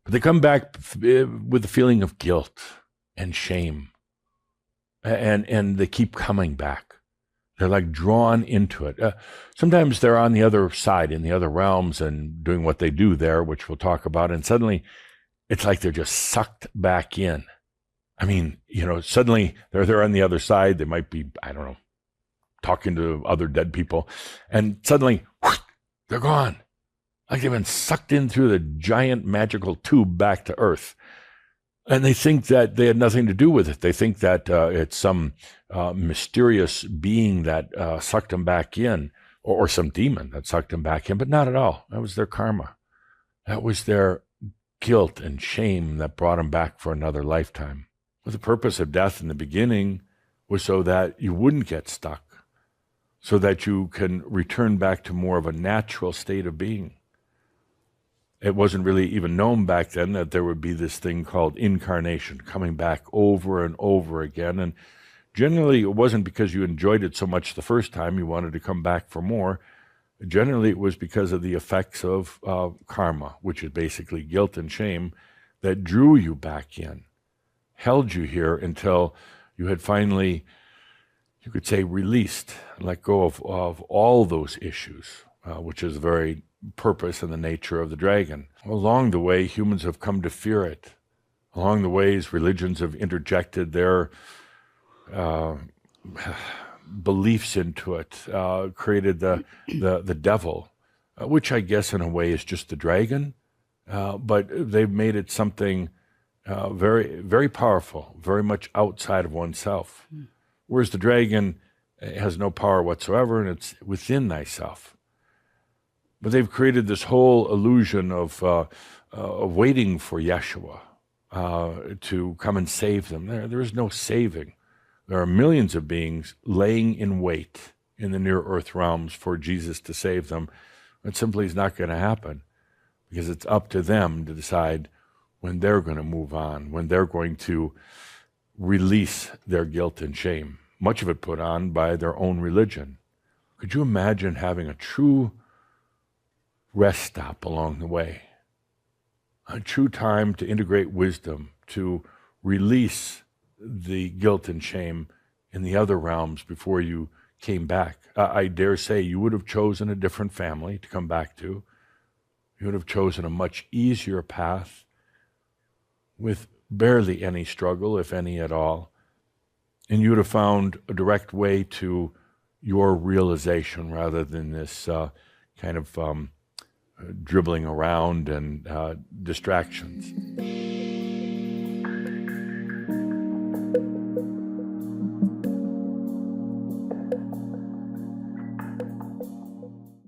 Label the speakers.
Speaker 1: But they come back with the feeling of guilt and shame, and they keep coming back. They're like drawn into it. Sometimes they're on the other side, in the other realms, and doing what they do there, which we'll talk about. And suddenly, it's like they're just sucked back in. I mean, suddenly they're on the other side. They might be, I don't know, talking to other dead people, and suddenly whoosh, they're gone. Like they've been sucked in through the giant magical tube back to Earth. And they think that they had nothing to do with it. They think that it's some mysterious being that sucked them back in, or some demon that sucked them back in, but not at all. That was their karma. That was their guilt and shame that brought them back for another lifetime. Well, the purpose of death in the beginning was so that you wouldn't get stuck, so that you can return back to more of a natural state of being. It wasn't really even known back then that there would be this thing called incarnation, coming back over and over again. And generally, it wasn't because you enjoyed it so much the first time you wanted to come back for more. Generally, it was because of the effects of karma, which is basically guilt and shame, that drew you back in, held you here until you had finally, you could say, released, let go of all those issues, which is the very purpose and the nature of the dragon. Along the way, humans have come to fear it. Along the ways, religions have interjected their beliefs into it, created the devil, which I guess in a way is just the dragon, but they've made it something very, very powerful, very much outside of oneself. Whereas the dragon has no power whatsoever, and it's within thyself. But they've created this whole illusion of waiting for Yeshua to come and save them. There is no saving. There are millions of beings laying in wait in the near earth realms for Jesus to save them. It simply is not going to happen, because it's up to them to decide when they're going to move on, when they're going to release their guilt and shame, much of it put on by their own religion. Could you imagine having a true rest stop along the way, a true time to integrate wisdom, to release the guilt and shame in the other realms before you came back? I dare say you would have chosen a different family to come back to. You would have chosen a much easier path with barely any struggle, if any at all. And you would have found a direct way to your realization rather than this kind of dribbling around and distractions.